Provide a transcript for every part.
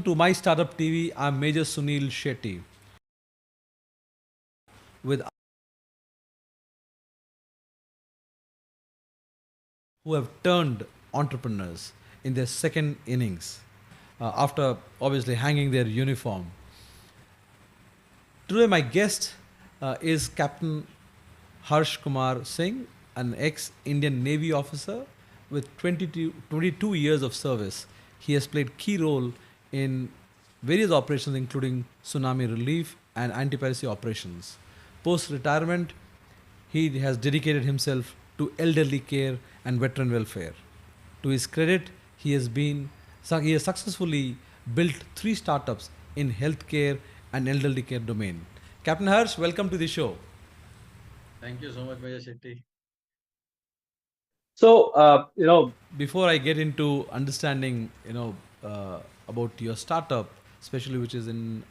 To My Startup TV. I'm Major Sunil Shetty with who have turned entrepreneurs in their second innings after obviously hanging their uniform. Today, my guest is Captain Harsh Kumar Singh, an ex Indian Navy officer with 22 years of service. He has played key role in various operations including tsunami relief and anti-piracy operations. Post retirement, he has dedicated himself to elderly care and veteran welfare. To his credit, he has successfully built three startups in healthcare and elderly care domain. Captain Harsh, welcome to the show. Thank you so much, Major Shetty. So, before I get into understanding, about your startup, especially which is in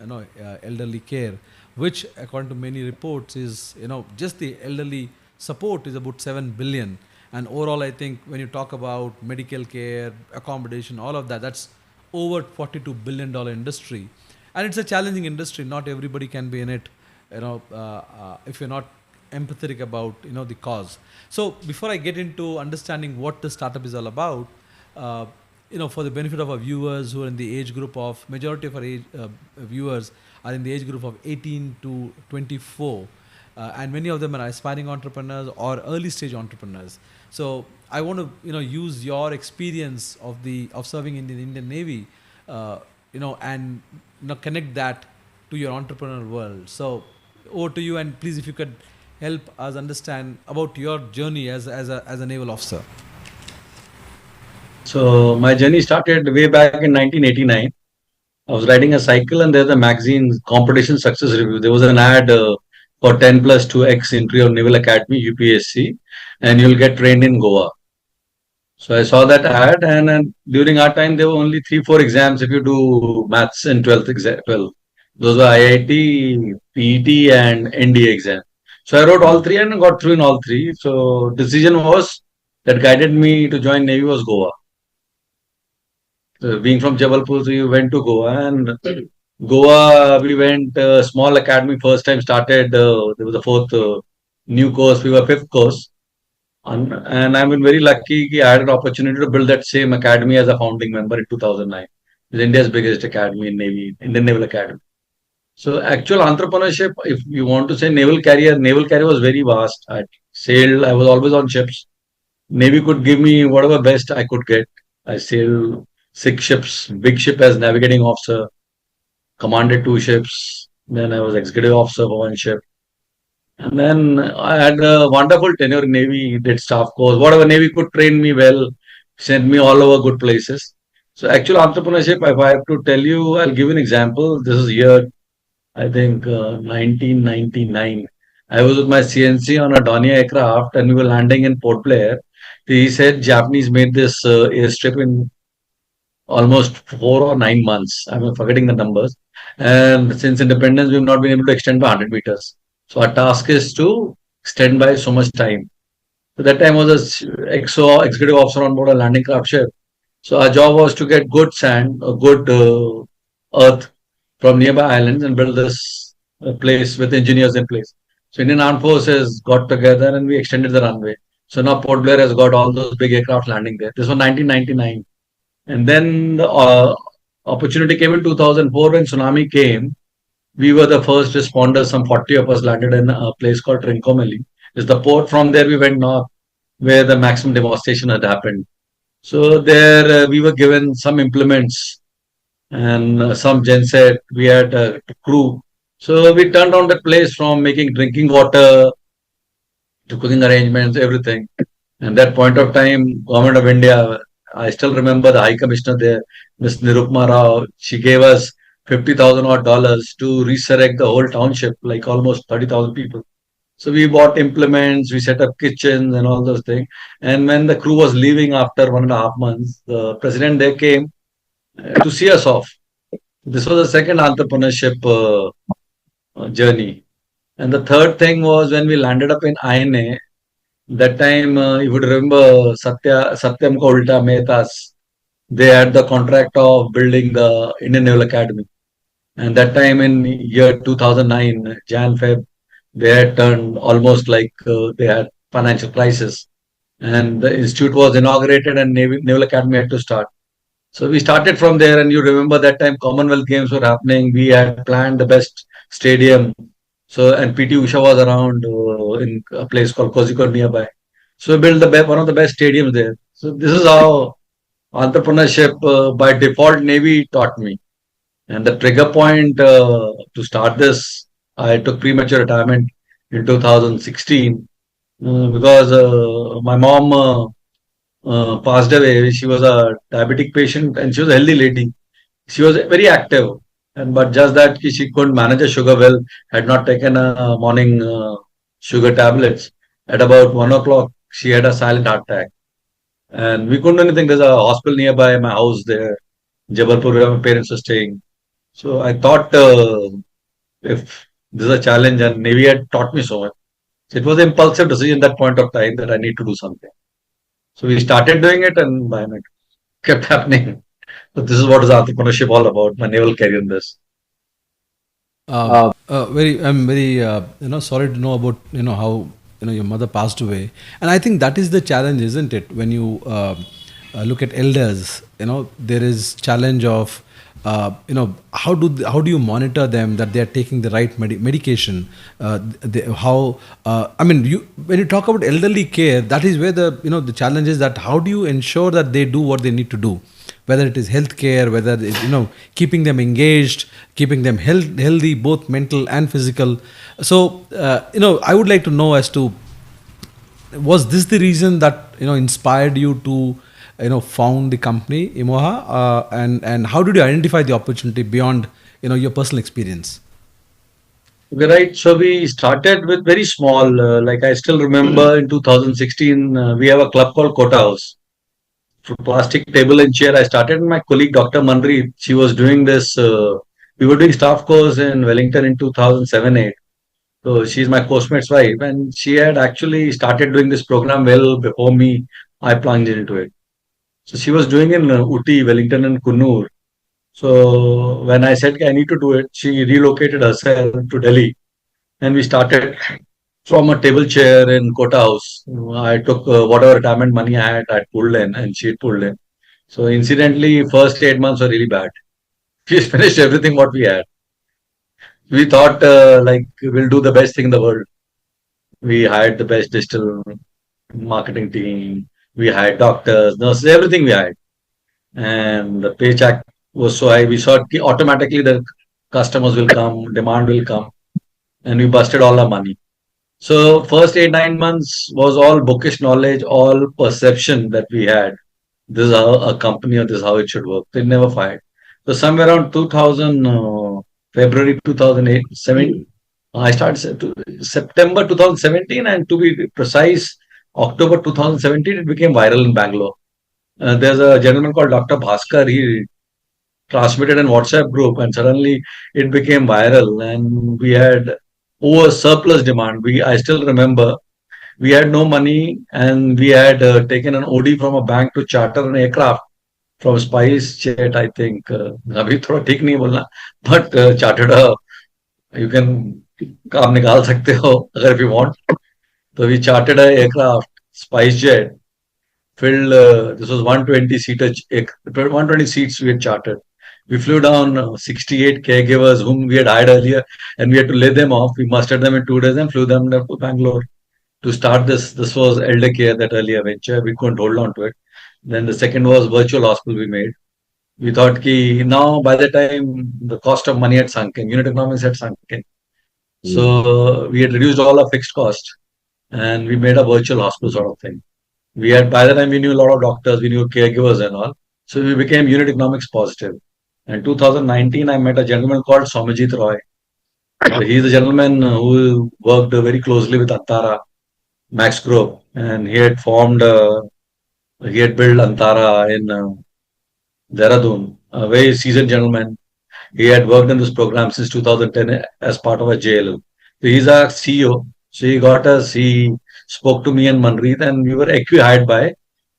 elderly care, which according to many reports is just the elderly support is about 7 billion, and overall I think when you talk about medical care, accommodation, all of that, that's over $42 billion industry, and it's a challenging industry. Not everybody can be in it, if you're not empathetic about the cause. So before I get into understanding what the startup is all about, uh, for the benefit of our viewers who are in the age group of majority of our viewers are in the age group of 18 to 24, and many of them are aspiring entrepreneurs or early stage entrepreneurs. So I want to use your experience of serving in the Indian Navy, and connect that to your entrepreneurial world. So over to you, and please, if you could help us understand about your journey as a naval officer. So, my journey started way back in 1989. I was riding a cycle, and there's a magazine competition success review. There was an ad for 10 plus 2x entry of Naval Academy, UPSC, and you'll get trained in Goa. So, I saw that ad, and during our time, there were only 3 4 exams if you do maths in 12th exam. 12. Those were IIT, PET, and NDA exam. So, I wrote all three and got through in all three. So, decision was that guided me to join Navy was Goa. Being from Jabalpur, so we went to Goa, and Goa we went small academy first time started. There was a fourth new course. We were fifth course, and I've been very lucky. I had an opportunity to build that same academy as a founding member in 2009. It's India's biggest academy in Navy, Indian Naval Academy. So actual entrepreneurship, if you want to say naval career was very vast. I sailed. I was always on ships. Navy could give me whatever best I could get. I sailed 6 ships, big ship as navigating officer, commanded 2 ships. Then I was executive officer for 1 ship. And then I had a wonderful tenure in Navy, did staff course, whatever Navy could train me well, sent me all over good places. So actual entrepreneurship, if I have to tell you, I'll give you an example. This is year, I think, 1999. I was with my CNC on a Dornier aircraft and we were landing in Port Blair. He said Japanese made this airstrip in almost 4 or 9 months. I'm forgetting the numbers. And since independence, we've not been able to extend by 100 meters. So our task is to extend by so much time. So that time was a XO, executive officer on board a landing craft ship. So our job was to get good sand, a good earth from nearby islands and build this place with engineers in place. So Indian Armed Forces got together and we extended the runway. So now Port Blair has got all those big aircraft landing there. This was 1999. And then the opportunity came in 2004 when tsunami came. We were the first responders. Some 40 of us landed in a place called Trincomalee. It's the port. From there, we went north where the maximum devastation had happened. So there we were given some implements and some genset. We had a crew. So we turned on that place from making drinking water to cooking arrangements, everything. And that point of time, Government of India, I still remember the High Commissioner there, Ms. Nirupma Rao. She gave us 50,000 odd dollars to resurrect the whole township, like almost 30,000 people. So we bought implements, we set up kitchens and all those things. And when the crew was leaving after 1.5 months, the president there came to see us off. This was the second entrepreneurship journey. And the third thing was when we landed up in INA. That time, you would remember Satyam Ka Ulta Mehtas. they had the contract of building the Indian Naval Academy. And that time in year 2009, Jan Feb, they had turned almost like they had financial crisis. And the institute was inaugurated and Naval Academy had to start. So we started from there, and you remember that time Commonwealth Games were happening. We had planned the best stadium. So and PT Usha was around in a place called Kozhikode nearby. So we built one of the best stadiums there. So this is how entrepreneurship by default Navy taught me. And the trigger point to start this, I took premature retirement in 2016 because my mom passed away. She was a diabetic patient and she was a healthy lady. She was very active, and but just that she couldn't manage her sugar well. Had not taken a morning sugar tablets. At about 1 o'clock, she had a silent heart attack, and we couldn't do anything. There's a hospital nearby my house there, Jabalpur, where my parents were staying. So I thought if this is a challenge, and Navy had taught me so much. So it was an impulsive decision at that point of time that I need to do something. So we started doing it, and why not? Kept happening. So this is what is entrepreneurship all about. My naval career in this. I'm very, sorry to know about, how, your mother passed away. And I think that is the challenge, isn't it? When you look at elders, there is challenge of, how do you monitor them that they are taking the right medication? I mean, when you talk about elderly care, that is where the challenge is, that how do you ensure that they do what they need to do, whether it is healthcare, whether keeping them engaged, keeping them healthy, both mental and physical. So I would like to know as to, was this the reason that inspired you to found the company Imoha, and how did you identify the opportunity beyond your personal experience? Okay, right. So we started with very small. Like I still remember in 2016, we have a club called Kota House. For plastic table and chair, I started with my colleague Dr. Manri. She was doing this. We were doing staff course in Wellington in 2007-8. So she's my postmate's wife, and she had actually started doing this program well before me. I plunged into it. So she was doing in Uti, Wellington, and Kunnur. So when I said I need to do it, she relocated herself to Delhi, and we started from a table chair in Kota House. I took whatever retirement money I had, I pulled in, and she pulled in. So incidentally, first 8 months were really bad. We finished everything what we had. We thought like we'll do the best thing in the world. We hired the best digital marketing team. We hired doctors, nurses, everything we hired. And the paycheck was so high. We saw automatically the customers will come, demand will come, and we busted all our money. So first 8 9 months was all bookish knowledge, all perception that we had. This is how a company or this is how it should work. They never fired. So somewhere around 2000, February 2008, 7, I started September 2017, and to be precise, October 2017, it became viral in Bangalore. There's a gentleman called Dr. Bhaskar. He transmitted in WhatsApp group, and suddenly it became viral, and we had over surplus demand. I still remember we had no money, and we had taken an OD from a bank to charter an aircraft from Spice Jet, I think. अभी थोड़ा ठीक नहीं बोलना, but chartered a, you can काम निकाल सकते हो अगर if you want. So we chartered a aircraft, Spice Jet, filled. This was 120 seater, 120 seats we had chartered. We flew down 68 caregivers whom we had hired earlier, and we had to lay them off. We mustered them in 2 days and flew them to Bangalore to start this. This was Eldercare, that earlier venture. We couldn't hold on to it. Then the second was virtual hospital we made. We thought ki now by the time the cost of money had sunk in, unit economics had sunk in. So we had reduced all our fixed cost, and we made a virtual hospital sort of thing. We had, by the time we knew a lot of doctors, we knew caregivers and all. So we became unit economics positive. In 2019, I met a gentleman called Somajit Roy. He's a gentleman who worked very closely with Antara, Max Group, and he had built Antara in Dehradun, a very seasoned gentleman. He had worked in this program since 2010 as part of a JLL. So he's our CEO. So he got us, he spoke to me and Manpreet, and we were acqui-hired by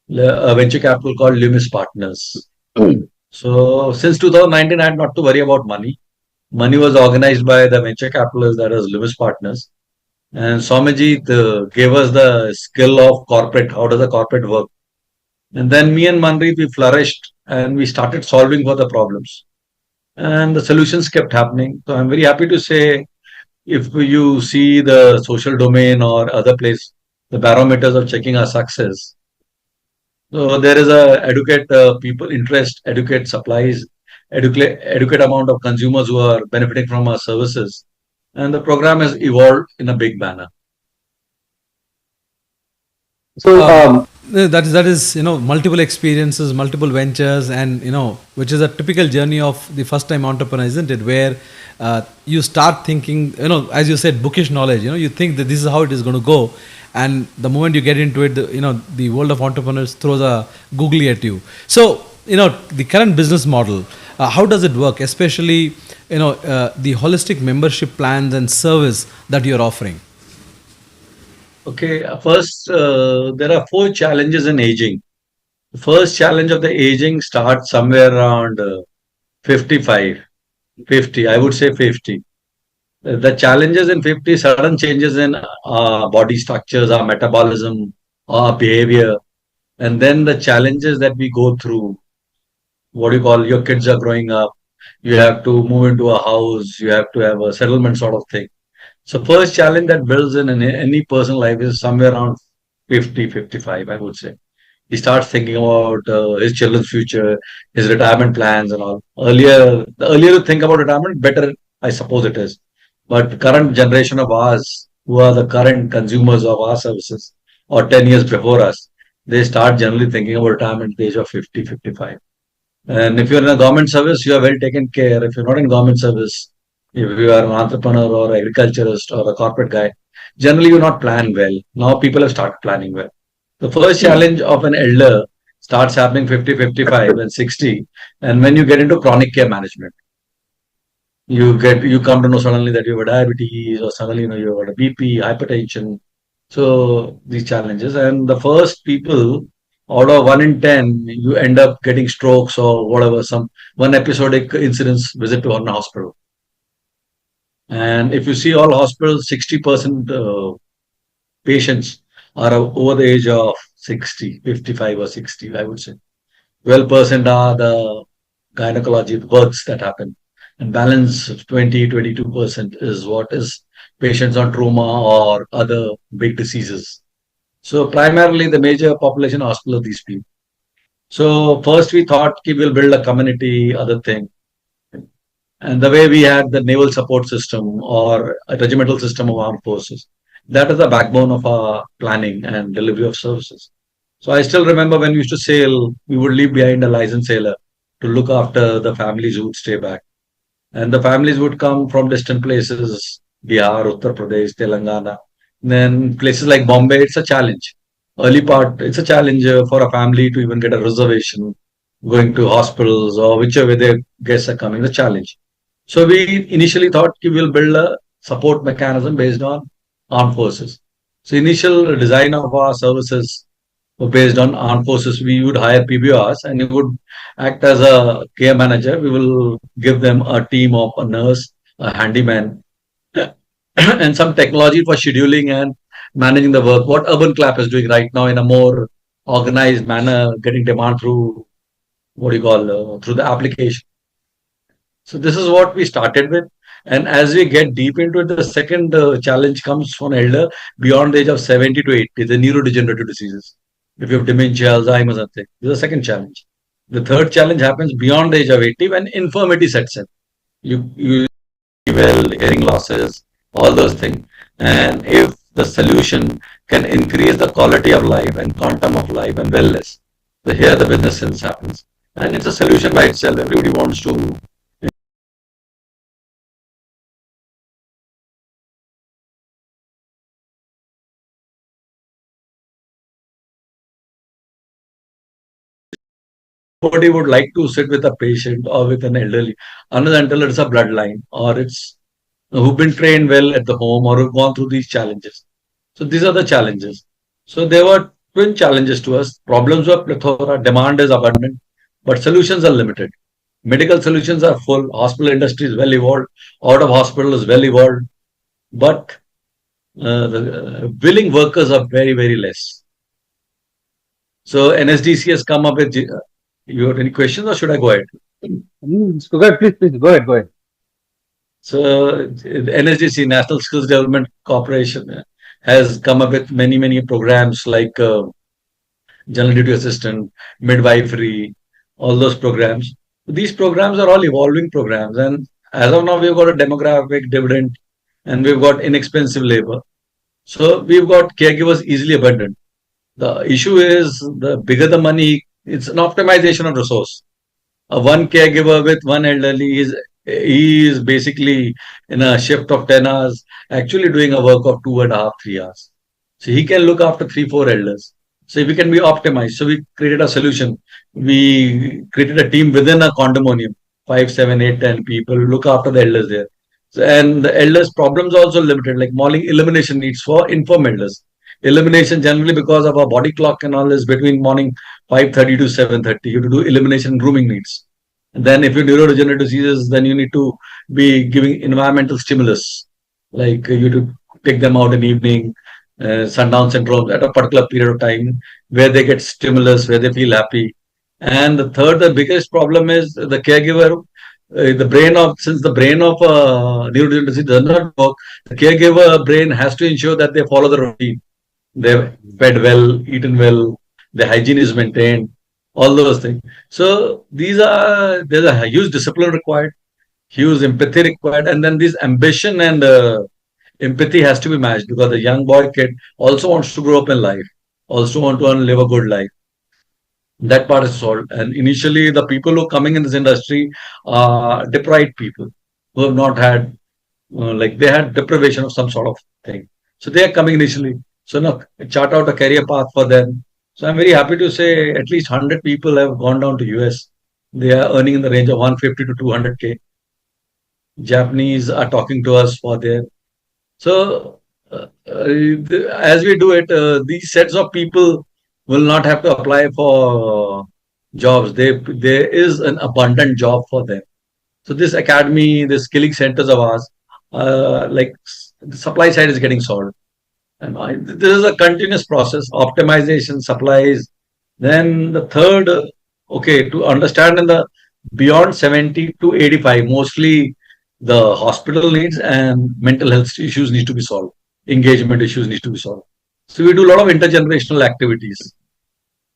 a venture capital called Lumis Partners. So since 2019, I had not to worry about money. Money was organized by the venture capitalists, that is Lewis Partners. And Swamiji gave us the skill of corporate. How does a corporate work? And then me and Manpreet, we flourished and we started solving for the problems. And the solutions kept happening. So I'm very happy to say if you see the social domain or other place, the barometers of checking our success. So there is a educate people interest, educate supplies, educate amount of consumers who are benefiting from our services. And the program has evolved in a big manner. So, um, that is multiple experiences, multiple ventures, and which is a typical journey of the first time entrepreneur, isn't it, where you start thinking, as you said, bookish knowledge. You think that this is how it is going to go, and the moment you get into it, the world of entrepreneurs throws a googly at you. So the current business model, how does it work, especially the holistic membership plans and service that you're offering? Okay, first, there are four challenges in aging. The first challenge of the aging starts somewhere around 55, 50, I would say 50. The challenges in 50, sudden changes in body structures, our metabolism, our behavior, and then the challenges that we go through. What do you call, your kids are growing up, you have to move into a house, you have to have a settlement sort of thing. So first challenge that builds in any personal life is somewhere around 50, 55, I would say. He starts thinking about his children's future, his retirement plans and all. The earlier you think about retirement, better I suppose it is. But current generation of ours, who are the current consumers of our services, or 10 years before us, they start generally thinking about retirement at the age of 50, 55. And if you're in a government service, you are well taken care. If you're not in government service, if you are an entrepreneur or agriculturist or a corporate guy, generally you not plan well. Now people have started planning well. The first challenge of an elder starts happening 50, 55, and 60. And when you get into chronic care management, you come to know suddenly that you have a diabetes or suddenly you have a BP, hypertension. So these challenges. And the first people out of 1 in 10, you end up getting strokes or whatever, some one episodic incidents visit to one hospital. And if you see all hospitals, 60% patients are over the age of 60, 55 or 60, I would say. 12% are the gynecology births that happen. And balance of 20, 22% is what is patients on trauma or other big diseases. So primarily the major population hospital are these people. So first we thought we will build a community, other thing. And the way we had the naval support system or a regimental system of armed forces, that is the backbone of our planning and delivery of services. So I still remember when we used to sail, we would leave behind a licensed sailor to look after the families who would stay back. And the families would come from distant places, Bihar, Uttar Pradesh, Telangana. Then places like Bombay, it's a challenge. Early part, it's a challenge for a family to even get a reservation, going to hospitals or whichever way their guests are coming, the challenge. So we initially thought we will build a support mechanism based on armed forces. So initial design of our services were based on armed forces. We would hire PBRs and he would act as a care manager. We will give them a team of a nurse, a handyman, and some technology for scheduling and managing the work. What Urban Clap is doing right now in a more organized manner, getting demand through what do you call through the application. So this is what we started with. And as we get deep into it, the second challenge comes for an elder beyond the age of 70 to 80, the neurodegenerative diseases. If you have dementia, Alzheimer's, something. This is the second challenge. The third challenge happens beyond the age of 80 when infirmity sets in. You well, hearing losses, all those things. And if the solution can increase the quality of life and quantum of life and wellness, so here the business sense happens. And it's a solution by itself. Everybody wants to nobody would like to sit with a patient or with an elderly unless until it's a bloodline or it's who've been trained well at the home or who've gone through these challenges. So these are the challenges. So there were twin challenges to us. Problems were plethora, demand is abundant. but solutions are limited. Medical solutions are full. Hospital industry is well evolved. Out of hospital is well evolved, but the willing workers are very, very less. So NSDC has come up with. You have any questions, or should I go ahead? Go ahead, please, please. Go ahead, go ahead. So NSDC, National Skills Development Corporation, has come up with many, many programs like general duty assistant, midwifery, all those programs. These programs are all evolving programs, and as of now, we've got a demographic dividend, and we've got inexpensive labor. So we've got caregivers easily abundant. The issue is the bigger the money, it's an optimization of resource. A one caregiver with one elderly is he is basically in a shift of 10 hours, actually doing a work of 2.5, 3 hours. So he can look after three, four elders. So if we can be optimized. So we created a solution. We created a team within a condominium, 5, 7, 8, 10 people, look after the elders there. So, and the elders' problems are also limited, like morning elimination needs for infirm elders. Elimination generally because of our body clock and all is between morning 5:30 to 7:30. You have to do elimination grooming needs. And then if you neurodegenerative diseases, then you need to be giving environmental stimulus, like you to take them out in evening, sundown syndrome at a particular period of time where they get stimulus, where they feel happy. And the third, the biggest problem is the caregiver, the brain of, since the brain of neurodegenerative disease does not work, the caregiver brain has to ensure that they follow the routine. They've fed well, eaten well, the hygiene is maintained, all those things. So there's a huge discipline required, huge empathy required, and then this ambition and empathy has to be matched because the young boy kid also wants to grow up in life, also want to live a good life. That part is solved. And initially, the people who are coming in this industry are deprived people who have not had, like they had deprivation of some sort of thing. So they are coming initially. So now chart out a career path for them. So I'm very happy to say at least 100 people have gone down to US. They are earning in the range of 150 to 200K. Japanese are talking to us for their. So as we do it, these sets of people will not have to apply for jobs. There is an abundant job for them. So this academy, the skilling centers of ours, like the supply side is getting solved. And this is a continuous process, optimization, supplies. Then the third, okay, to understand in the beyond 70 to 85, mostly the hospital needs and mental health issues need to be solved. Engagement issues need to be solved. So we do a lot of intergenerational activities.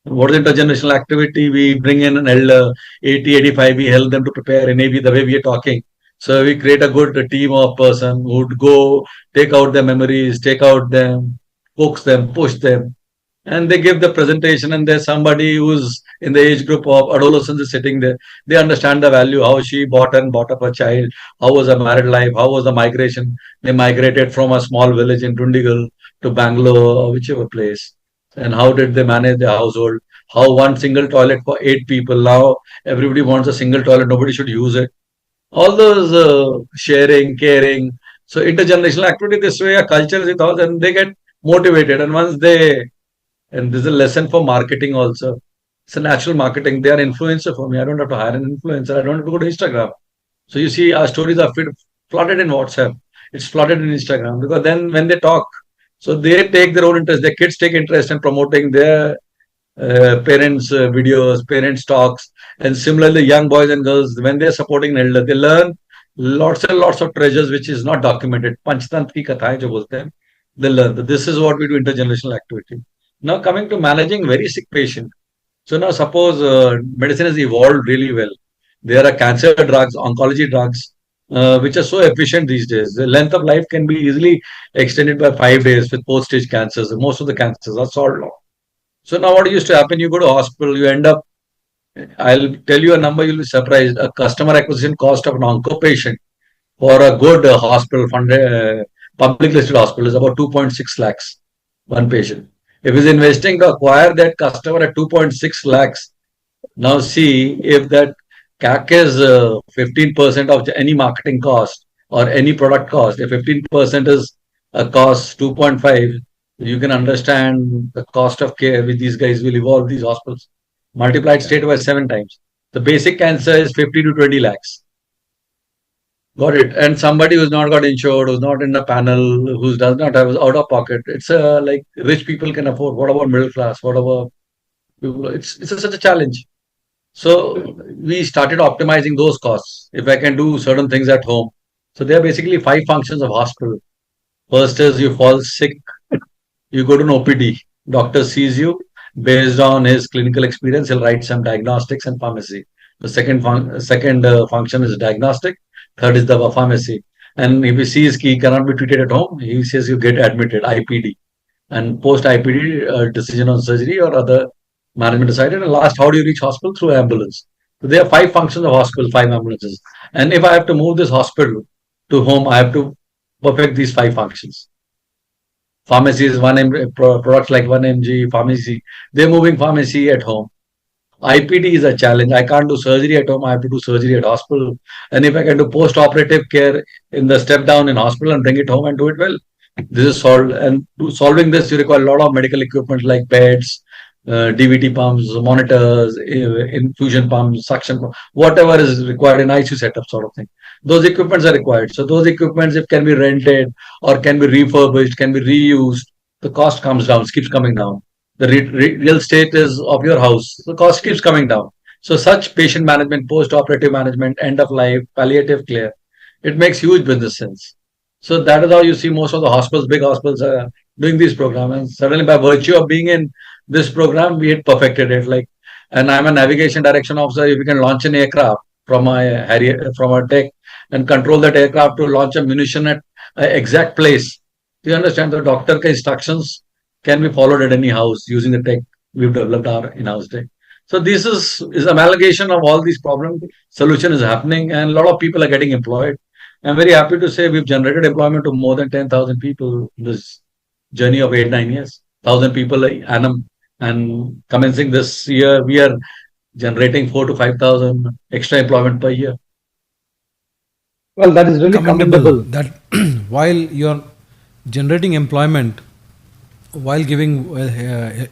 What is intergenerational activity? We bring in an elder, 80, 85, we help them to prepare NAV the way we are talking. So we create a good team of person who would go take out their memories, take out them, coax them, push them, and they give the presentation. And there's somebody who's in the age group of adolescents is sitting there. They understand the value, how she bought up a child, how was her married life, how was the migration. They migrated from a small village in Dundigal to Bangalore or whichever place. And how did they manage their household? How one single toilet for 8 people. Now everybody wants a single toilet. Nobody should use it. All those sharing, caring. So intergenerational activity this way, a culture is all, and they get motivated. And once they, and this is a lesson for marketing also. It's a natural marketing. They are influencer for me. I don't have to hire an influencer. I don't have to go to Instagram. So you see, our stories are flooded in WhatsApp. It's flooded in Instagram because then when they talk, so they take their own interest. Their kids take interest in promoting their parents' videos, parents' talks, and similarly, young boys and girls when they are supporting an elder, they learn lots and lots of treasures which is not documented. Panchtant ki kathaएं जो बोलते हैं, they learn that this is what we do intergenerational activity. Now coming to managing very sick patient. So now suppose medicine has evolved really well. There are cancer drugs, oncology drugs, which are so efficient these days. The length of life can be easily extended by 5 days with post-stage cancers. Most of the cancers are solved now. So now what used to happen? You go to hospital, you end up. I'll tell you a number, you'll be surprised. A customer acquisition cost of an onco patient for a good hospital, funded, public listed hospital is about 2.6 lakhs, one patient. If he's investing to acquire that customer at 2.6 lakhs, now see if that CAC is 15% of any marketing cost or any product cost. If 15% is a cost 2.5, you can understand the cost of care which these guys will evolve these hospitals. Multiplied straight by 7 times. The basic cancer is 50 to 20 lakhs. Got it. And somebody who's not got insured, who's not in the panel, who does not have out of pocket, it's like rich people can afford. What about middle class? What about people? It's such a challenge. So we started optimizing those costs. If I can do certain things at home. So there are basically five functions of hospital. First is you fall sick, you go to an OPD. Doctor sees you based on his clinical experience. He'll write some diagnostics and pharmacy. The second function is diagnostic. Third is the pharmacy. And if he sees he cannot be treated at home, he says you get admitted, IPD. And post IPD, decision on surgery or other management decided. And last, how do you reach hospital? Through ambulance. So there are five functions of hospital, five ambulances. And if I have to move this hospital to home, I have to perfect these five functions. Pharmacy is products like 1 mg pharmacy. They're moving pharmacy at home. IPD is a challenge. I can't do surgery at home. I have to do surgery at hospital. And if I can do post-operative care in the step down in hospital and bring it home and do it well, this is solved. And solving this, you require a lot of medical equipment like beds, DVT pumps, monitors, infusion pumps, suction pumps, whatever is required in ICU setup sort of thing. Those equipments are required. So those equipments, if can be rented or can be refurbished, can be reused, the cost comes down, keeps coming down. The real estate is of your house, the cost keeps coming down. So such patient management, post-operative management, end of life, palliative care, it makes huge business sense. So that is how you see most of the hospitals, big hospitals, are doing these programs. And suddenly, by virtue of being in this program, we had perfected it. Like, and I'm a navigation direction officer. If we can launch an aircraft from a deck and control that aircraft to launch a munition at an exact place, do you understand? The doctor instructions can be followed at any house using the tech we've developed our in-house tech. So this is amalgamation of all these problems. Solution is happening, and a lot of people are getting employed. I'm very happy to say we've generated employment to more than 10,000 people in this journey of 8, 9 years. 1,000 people annum, and commencing this year, we are generating 4 to 5,000 extra employment per year. Well, that is really Commendable commendable. that while you're generating employment, while giving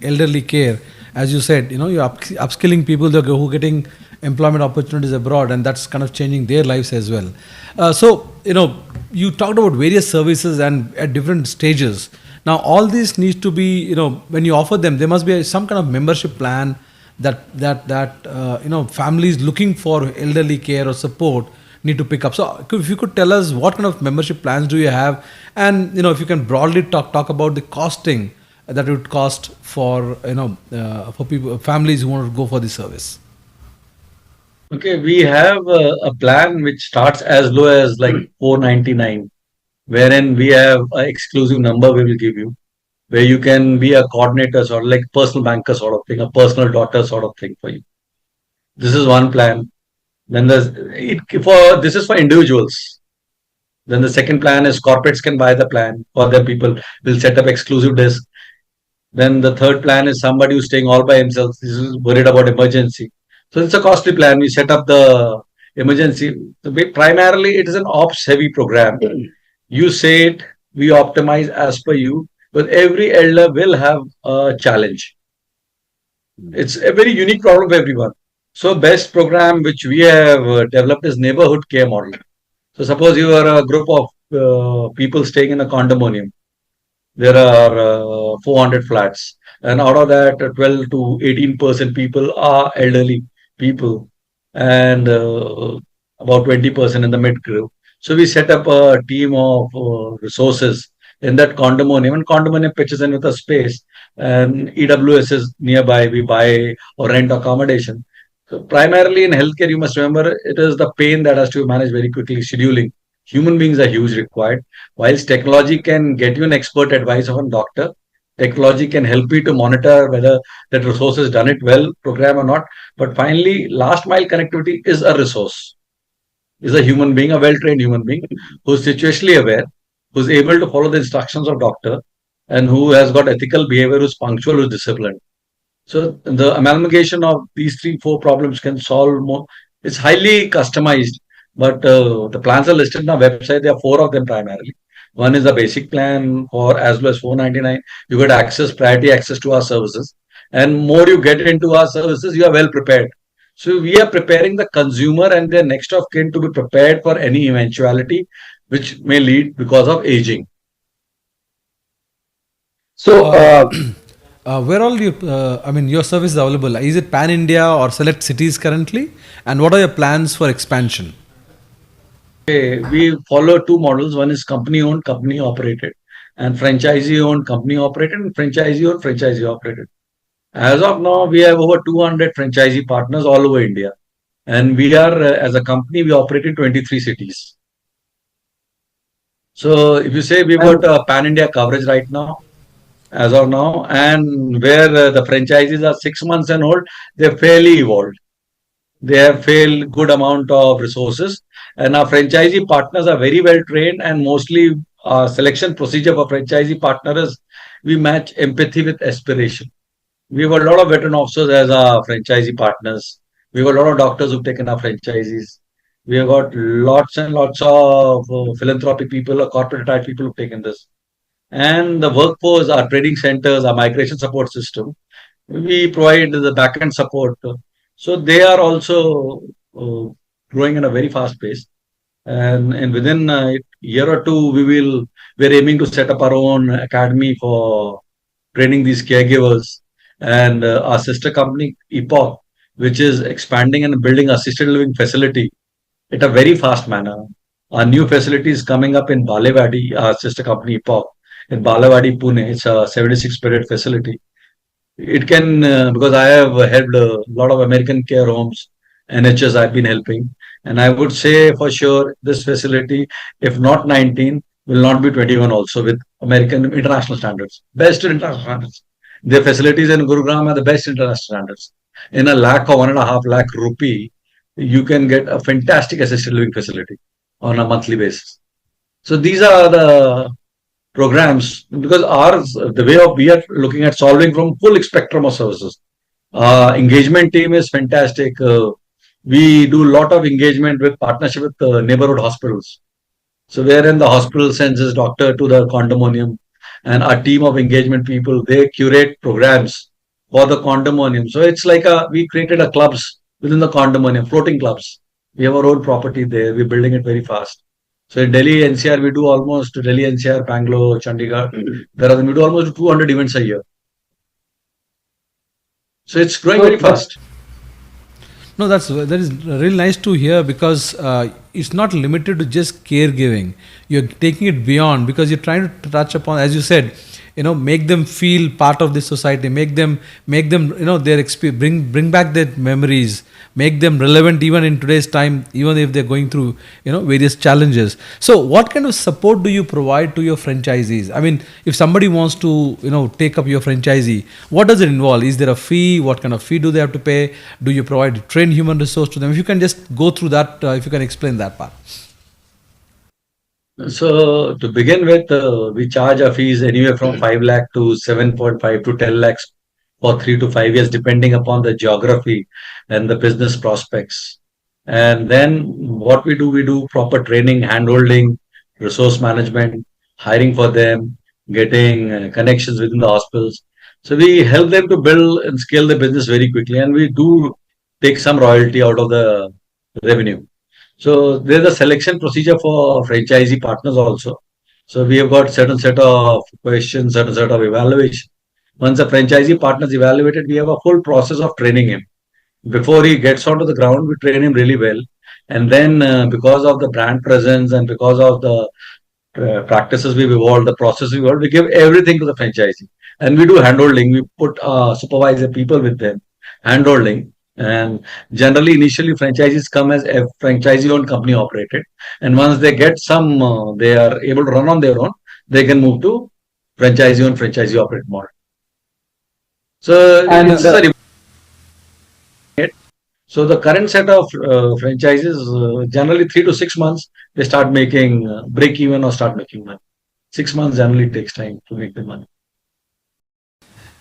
elderly care, as you said, you're upskilling people who are getting employment opportunities abroad, and that's kind of changing their lives as well. So, you talked about various services and at different stages. Now, all these needs to be, when you offer them, there must be some kind of membership plan that families looking for elderly care or support need to pick up. So, if you could tell us what kind of membership plans do you have, and if you can broadly talk about the costing that it would cost for for people, families who want to go for the service. Okay, we have a plan which starts as low as like 499, wherein we have an exclusive number we will give you, where you can be a coordinator sort of like personal banker sort of thing, a personal daughter sort of thing for you. This is one plan. Then this is for individuals. Then the second plan is corporates can buy the plan for their people. We'll set up exclusive desk. Then the third plan is somebody who's staying all by himself. This is worried about emergency. So it's a costly plan. We set up the emergency. Primarily, it is an ops heavy program. You say it, we optimize as per you, but every elder will have a challenge. It's a very unique problem for everyone. So best program which we have developed is neighborhood care model. So suppose you are a group of people staying in a condominium. There are 400 flats, and out of that, 12 to 18% people are elderly people, and about 20% in the mid group. So we set up a team of resources in that condominium, and condominium pitches in with a space, and EWS is nearby. We buy or rent accommodation. So primarily in healthcare, you must remember it is the pain that has to be managed very quickly. Scheduling. Human beings are huge required. Whilst technology can get you an expert advice of a doctor, technology can help you to monitor whether that resource has done it well, program or not. But finally, last mile connectivity is a resource, is a human being, a well-trained human being who's situationally aware, who's able to follow the instructions of doctor, and who has got ethical behavior, who's punctual, who's disciplined. So the amalgamation of these 3, 4 problems can solve more. It's highly customized, but the plans are listed on our website. There are 4 of them primarily. One is the basic plan for as low as 499. You get priority access to our services. And more you get into our services, you are well prepared. So we are preparing the consumer and their next of kin to be prepared for any eventuality which may lead because of aging. So, Uh, where all you, I mean, your service is available? Is it pan India or select cities currently? And what are your plans for expansion? We follow two models. One is company owned, company operated, and franchisee owned, company operated, and franchisee owned, franchisee operated. As of now, we have over 200 franchisee partners all over India. And we are, as a company, we operate in 23 cities. So if you say we've got and a pan India coverage right now, as of now, and where the franchises are 6 months and old, they're fairly evolved. They have fairly good amount of resources, and our franchisee partners are very well trained. And mostly, our selection procedure for franchisee partners, we match empathy with aspiration. We have a lot of veteran officers as our franchisee partners. We have a lot of doctors who've taken our franchisees. We have got lots and lots of philanthropic people or corporate retired people who've taken this. And the workforce, our training centers, our migration support system, we provide the back-end support. So they are also uh, growing in a very fast pace. And within a year or two, we're aiming to set up our own academy for training these caregivers. And our sister company, Epoch, which is expanding and building assisted living facility at a very fast manner. Our new facility is coming up in Balewadi, our sister company, Epoch, in Balewadi, Pune. It's a 76-bedded facility. It can, because I have helped a lot of American care homes, NHS I've been helping. And I would say for sure this facility, if not 19, will not be 21 also with American international standards, best international standards. Their facilities in Gurugram are the best international standards. In a lakh or 1.5 lakh rupee, you can get a fantastic assisted living facility on a monthly basis. So these are the programs because ours, the way of we are looking at solving from full spectrum of services. Engagement team is fantastic. We do a lot of engagement with partnership with neighborhood hospitals. So wherein the hospital sends his doctor to the condominium, and our team of engagement people they curate programs for the condominium. So it's like we created a clubs within the condominium, floating clubs. We have our own property there. We're building it very fast. So in Delhi NCR, we do almost Delhi NCR, Bangalore, Chandigarh. We do almost 200 events a year. So it's growing very so that fast. No, that is really nice to hear because it's not limited to just caregiving. You're taking it beyond because you're trying to touch upon, as you said, make them feel part of this society, make them, their experience, bring back their memories, make them relevant even in today's time, even if they're going through, various challenges. So, what kind of support do you provide to your franchisees? I mean, if somebody wants to, take up your franchisee, what does it involve? Is there a fee? What kind of fee do they have to pay? Do you provide trained human resource to them? If you can just go through that, if you can explain that part. So to begin with, we charge our fees anywhere from 5 lakh to 7.5 to 10 lakhs for 3 to 5 years, depending upon the geography and the business prospects. And then what we do proper training, handholding, resource management, hiring for them, getting connections within the hospitals. So we help them to build and scale the business very quickly, and we do take some royalty out of the revenue. So there's a selection procedure for franchisee partners also. So we have got certain set of questions, certain set of evaluation. Once a franchisee partner is evaluated, we have a full process of training him. Before he gets onto the ground, we train him really well. And then because of the brand presence and because of the practices we've evolved, the process we've evolved, we give everything to the franchisee. And we do handholding. We put supervisor people with them, handholding. And generally, initially, franchisees come as a franchisee-owned company operated. And once they get some, they are able to run on their own, they can move to franchisee-owned, franchisee-operated model. So and it's a so the current set of franchises, generally 3 to 6 months, they start making break even or start making money. 6 months generally takes time to make the money.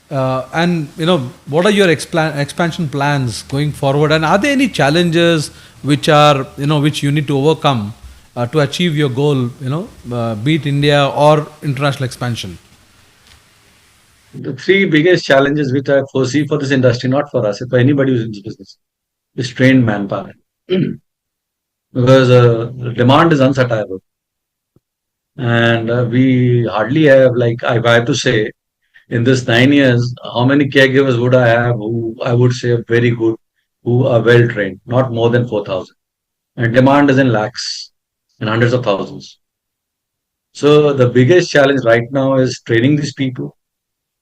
And what are your expansion plans going forward? And are there any challenges which are which you need to overcome to achieve your goal? Be it India or international expansion. The three biggest challenges which I foresee for this industry, not for us, for anybody who's in this business. is trained manpower. Because the demand is unsatiable. And we hardly have, like, if I have to say, in this 9 years, how many caregivers would I have who I would say are very good, who are well trained? Not more than 4,000. And demand is in lakhs and hundreds of thousands. So the biggest challenge right now is training these people.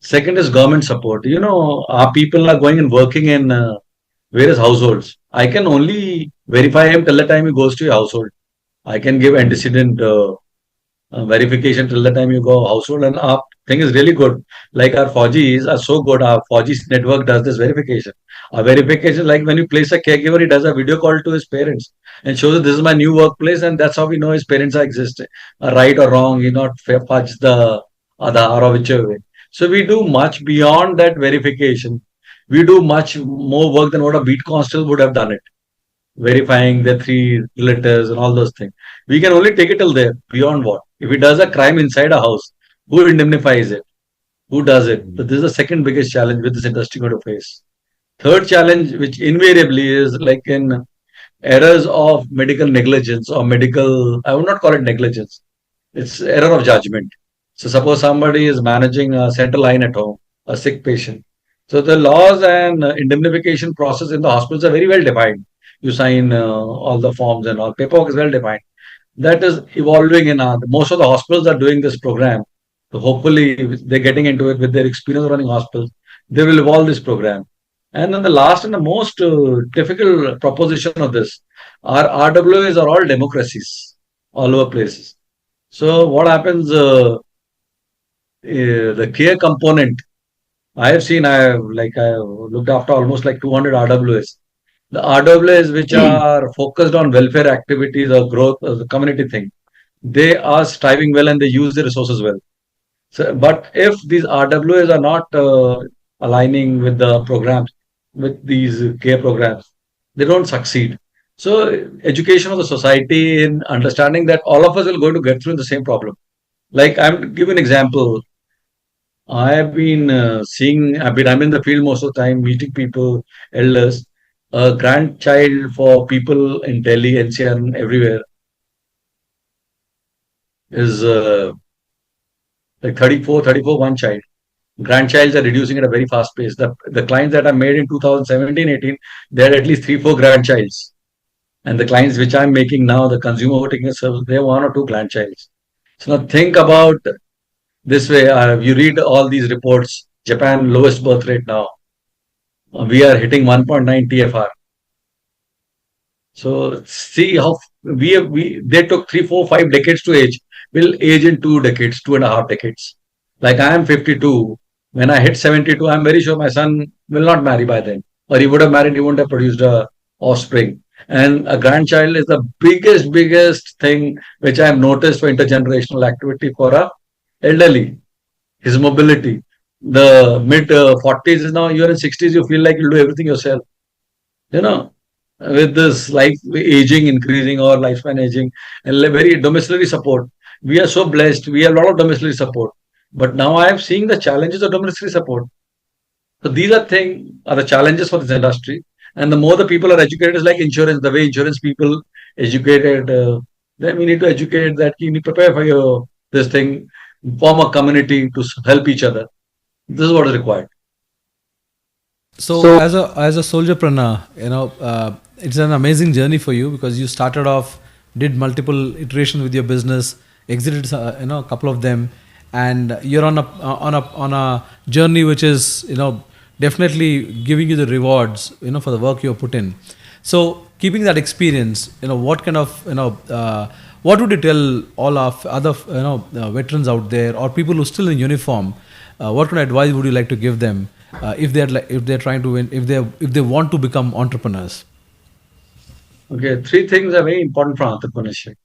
Second is government support. Our people are going and working in various households. I can only verify him till the time he goes to your household. I can give antecedent verification till the time you go household, and our thing is really good. Like our Fauji's are so good. Our Fauji's network does this verification. Our verification, like when you place a caregiver, he does a video call to his parents and shows that this is my new workplace, and that's how we know his parents are existing. Right or wrong, he not fudge the Aadhaar or whichever way. So we do much beyond that verification. We do much more work than what a beat constable would have done it, verifying the three letters and all those things. We can only take it till there. Beyond what? If he does a crime inside a house, who indemnifies it? Who does it? But this is the second biggest challenge with this industry going to face. Third challenge, which invariably is like in errors of medical negligence or medical, I would not call it negligence. It's error of judgment. So suppose somebody is managing a central line at home, a sick patient. So the laws and indemnification process in the hospitals are very well defined. You sign all the forms and all. Paperwork is well defined. That is evolving in most of the hospitals are doing this program. So hopefully they're getting into it with their experience running hospitals. They will evolve this program. And then the last and the most difficult proposition of this, our RWAs are all democracies all over places. So what happens? The care component. I have seen. I looked after almost like 200 RWAs. The RWAs which are focused on welfare activities or growth, the community thing, they are striving well and they use the resources well. So, but if these RWAs are not aligning with the programs, with these care programs, they don't succeed. So, education of the society in understanding that all of us are going to get through the same problem. Like I'm give an example. I have been seeing. I'm in the field most of the time, meeting people, elders. A grandchild for people in Delhi, NCR, and everywhere is like 34, one child. Grandchilds are reducing at a very fast pace. The clients that I made in 2017, 18, they had at least three, four grandchilds. And the clients which I'm making now, the consumer who are taking a service, they have one or two grandchilds. So now think about this way. You read all these reports. Japan lowest birth rate now. We are hitting 1.9 TFR. So see how we they took 3, 4, 5 decades to age. We'll age in 2 decades, 2.5 decades. Like I am 52. When I hit 72, I'm very sure my son will not marry by then. Or he would have married, he wouldn't have produced a offspring. And a grandchild is the biggest thing which I have noticed for intergenerational activity for a elderly. His mobility. The mid 40s is now you're in 60s, you feel like you'll do everything yourself. You know, with this life aging increasing or lifespan aging and very domiciliary support. We are so blessed. We have a lot of domiciliary support. But now I am seeing the challenges of domiciliary support. So these are the challenges for this industry. And the more the people are educated, it's like insurance, the way insurance people educated, then we need to educate that you need to prepare for your this thing, form a community to help each other. This is what is required. So as a soldierpreneur, it's an amazing journey for you because you started off, did multiple iterations with your business, exited a couple of them, and you're on a journey which is definitely giving you the rewards for the work you put in. So keeping that experience, what kind of what would you tell all of other veterans out there or people who are still in uniform? What kind of advice would you like to give them if they're trying to win, if they want to become entrepreneurs? Okay, three things are very important for entrepreneurship.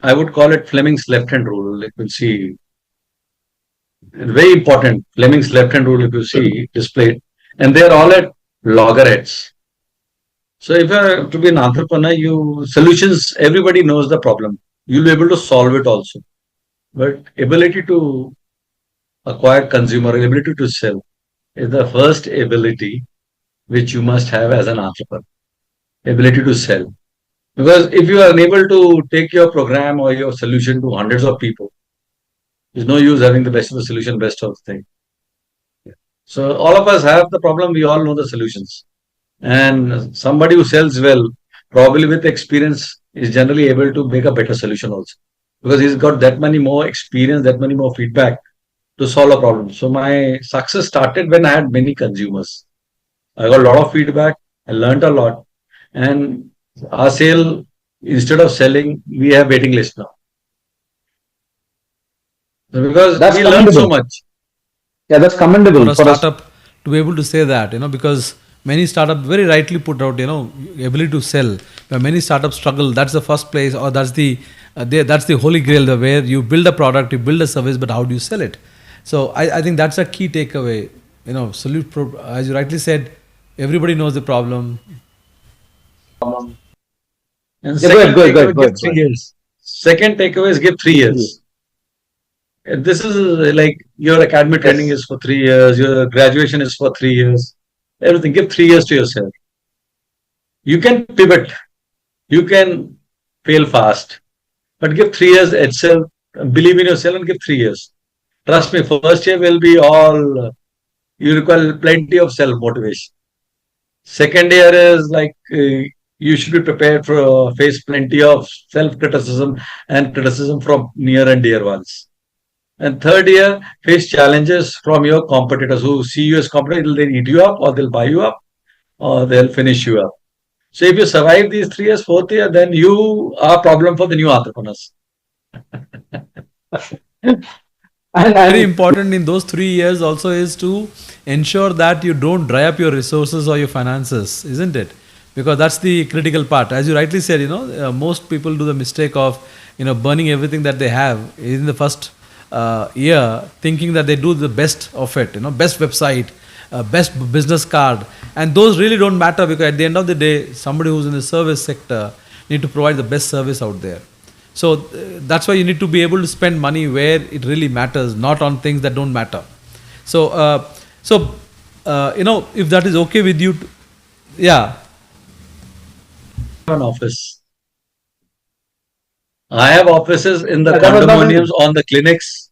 I would call it Fleming's left hand rule. If you see, very important. Fleming's left hand rule, if you see displayed, and they're all at loggerheads. So if you're to be an entrepreneur, you solutions, everybody knows the problem. You'll be able to solve it also. But ability to acquire consumer, ability to sell is the first ability which you must have as an entrepreneur: ability to sell. Because if you are unable to take your program or your solution to hundreds of people, there's no use having the best of the solution, best of the thing. So all of us have the problem. We all know the solutions. And somebody who sells well, probably with experience, is generally able to make a better solution also. Because he's got that many more experience, that many more feedback to solve a problem. So my success started when I had many consumers. I got a lot of feedback. I learned a lot. And our sale, instead of selling, we have waiting list now. Because That's we learned so commendable. much. Yeah, that's For commendable a for us. startup to be able to say that, because many startups very rightly put out, ability to sell. Where many startups struggle, that's the first place, or that's the holy grail, where you build a product, you build a service, but how do you sell it? So I think that's a key takeaway. As you rightly said, everybody knows the problem. And Yeah, go ahead, second go ahead, go takeaway, ahead, go give ahead, go 3 years. Second takeaway is give 3 years. This is like your academic ahead. training Yes. is for 3 years, your graduation is for 3 years. Everything, give 3 years to yourself. You can pivot, you can fail fast, but give 3 years itself. Believe in yourself and give 3 years. Trust me, first year will be all, you require plenty of self motivation. Second year is like you should be prepared for face plenty of self criticism and criticism from near and dear ones. And third year, face challenges from your competitors who see you as competitor. They'll eat you up, or they'll buy you up, or they'll finish you up. So if you survive these 3 years, fourth year, then you are a problem for the new entrepreneurs. And Very and important in those 3 years also is to ensure that you don't dry up your resources or your finances, isn't it? Because that's the critical part. As you rightly said, most people do the mistake of burning everything that they have in the first year, thinking that they do the best of it, best website, best business card, and those really don't matter, because at the end of the day, somebody who's in the service sector need to provide the best service out there. So that's why you need to be able to spend money where it really matters, not on things that don't matter. So, if that is okay with you, yeah, An office. I have offices in the yeah, that was condominiums, on the clinics.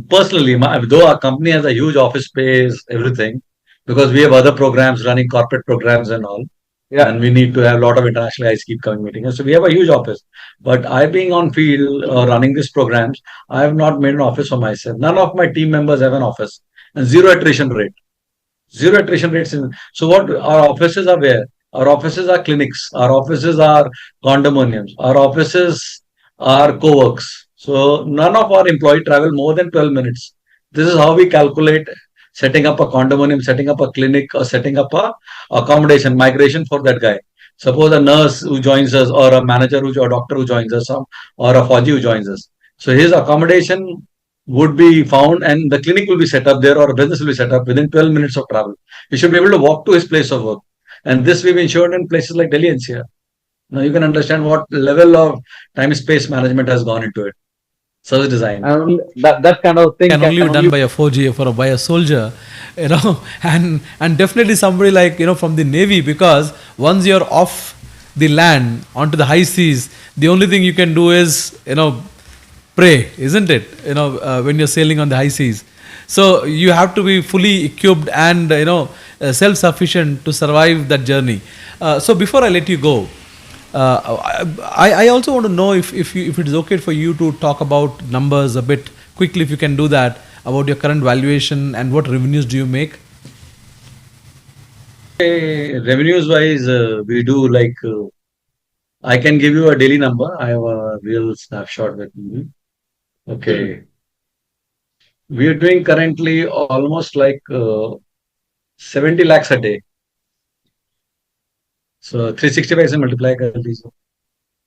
Personally, though our company has a huge office space, everything, because we have other programs running, corporate programs and all, yeah. and we need to have a lot of international guys keep coming meetings. So we have a huge office. But I being on field running these programs, I have not made an office for myself. None of my team members have an office, and zero attrition rate. Zero attrition rates. So what our offices are where? Our offices are clinics. Our offices are condominiums. Our offices are co-works. So none of our employee travel more than 12 minutes. This is how we calculate setting up a condominium, setting up a clinic, or setting up a accommodation migration for that guy. Suppose a nurse who joins us, or a manager or a doctor who joins us, or a Fauji who joins us. So his accommodation would be found, and the clinic will be set up there, or a business will be set up within 12 minutes of travel. He should be able to walk to his place of work. And this we've ensured in places like Delhi NCR. Now you can understand what level of time space management has gone into it. Service design. And that kind of thing can can only be done only by a 4G or by a soldier, and definitely somebody like from the Navy, because once you're off the land onto the high seas, the only thing you can do is pray, isn't it? When you're sailing on the high seas, so you have to be fully equipped and self-sufficient to survive that journey. So before I let you go, I also want to know if it is okay for you to talk about numbers a bit quickly, if you can do that, about your current valuation and what revenues do you make. Revenues wise, we do like, I can give you a daily number. I have a real snapshot with me. Okay. We are doing currently almost like 70 lakhs a day. So 365 से multiply कर लीजिए.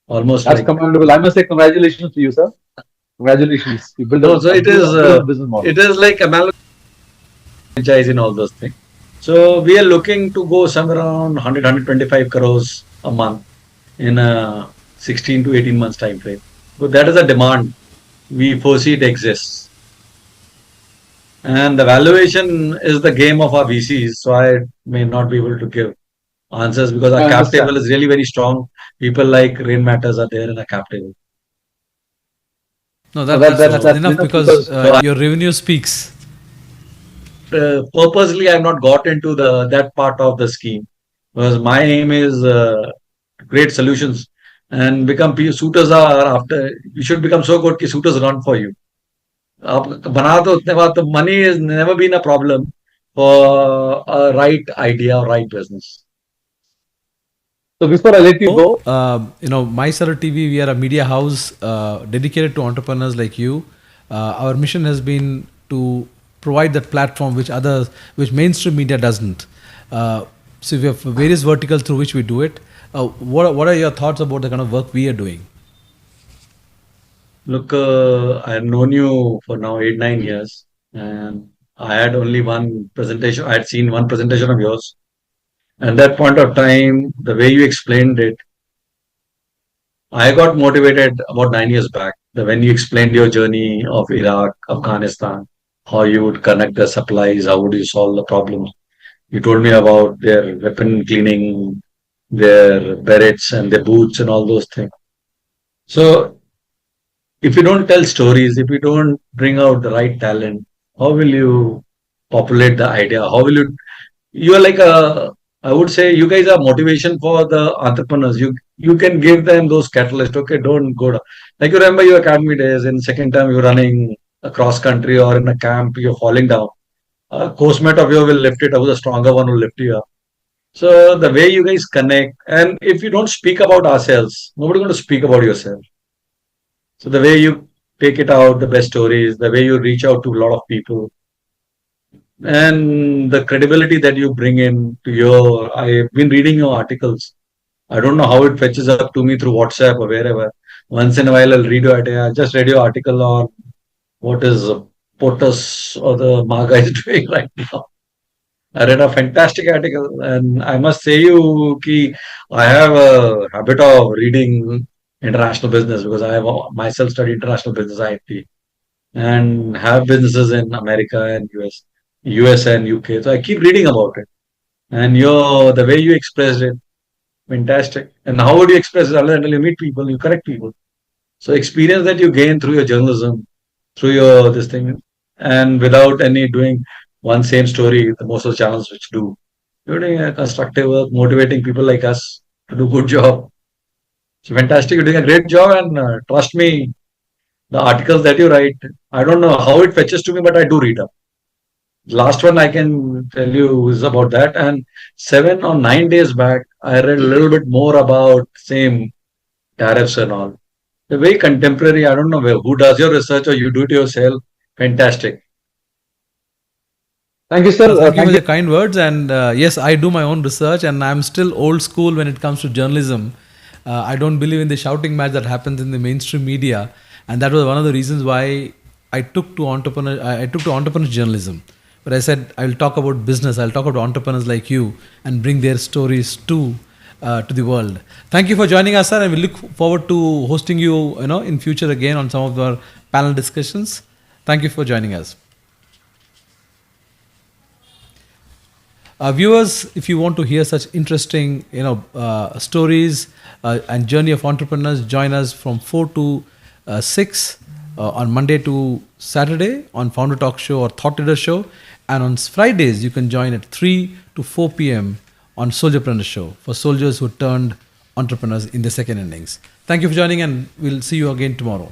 Almost that's like, commendable. I must say congratulations to you, sir. Congratulations. You built no, so a beautiful business model. it is like a franchise in all those things. So we are looking to go somewhere around 100, 125 crores a month in a 16 to 18 months time frame. So that is a demand. We foresee it exists. And the valuation is the game of our VCs, so I may not be able to give answers because I our cap understand. table is really very strong. People like Rain Matters are there in a cap table. No, No, that's So, that's enough enough because because your revenue speaks. purposely, I've not got into the that part of the scheme because my aim is create solutions and become suitors are after you should become so good कि suitors run for you. आप बना दो उतने बाद तो money has never been a problem for a right idea or right business. so before I let you So, go, My Star TV, we are a media house dedicated to entrepreneurs like you. Our mission has been to provide that platform which mainstream media doesn't. So we have various verticals through which we do it. What are your thoughts about the kind of work we are doing? Look, I've known you for now 8, 9 years, and I had only one presentation. I had seen one presentation of yours. At that point of time, the way you explained it, I got motivated about 9 years back. When you explained your journey of Iraq, Afghanistan, how you would connect the supplies, how would you solve the problems. You told me about their weapon cleaning, their berets and their boots and all those things. So if you don't tell stories, if you don't bring out the right talent, how will you populate the idea? How will you are like I would say you guys are motivation for the entrepreneurs. You can give them those catalysts. Okay, don't go down. Like you remember your academy days and second time you're running across country or in a camp, you're falling down. A course mate of yours will lift it up, the stronger one will lift you up. So the way you guys connect, and if you don't speak about ourselves, nobody's going to speak about yourself. So the way you take it out, the best stories, the way you reach out to a lot of people, and the credibility that you bring in to your. I've been reading your articles. I don't know how it fetches up to me through WhatsApp or wherever. Once in a while, I'll read your article. I just read your article on what is POTUS or the MAGA is doing right now. I read a fantastic article, and I must say you, ki I have a habit of reading international business because I have myself studied international business IT and have businesses in America and US and UK. So I keep reading about it, and the way you expressed it, fantastic. And how would you express it other than until you meet people, you correct people. So experience that you gain through your journalism, through your this thing, and without any doing one same story, the most of the channels which do. You're doing a constructive work, motivating people like us to do good job. It's fantastic. You're doing a great job, and trust me, the articles that you write, I don't know how it fetches to me, but I do read up. Last one I can tell you is about that. And 7 or 9 days back, I read a little bit more about same tariffs and all. The very contemporary. I don't know who does your research or you do it yourself. Fantastic. thank you, sir. Thank you for Thank you. the kind words. And yes, I do my own research, and I'm still old school when it comes to journalism. I don't believe in the shouting match that happens in the mainstream media, and that was one of the reasons why I took to entrepreneur journalism. But I said I will talk about business. I'll talk about entrepreneurs like you and bring their stories to the world. Thank you for joining us, sir, and we look forward to hosting you, in future again on some of our panel discussions. Thank you for joining us. Viewers, if you want to hear such interesting, stories and journey of entrepreneurs, join us from 4 to 6 on Monday to Saturday on Founder Talk Show or Thought Leader Show, and on Fridays you can join at 3 to 4 p.m. on Soldierpreneur Show for soldiers who turned entrepreneurs in the second innings. Thank you for joining, and we'll see you again tomorrow.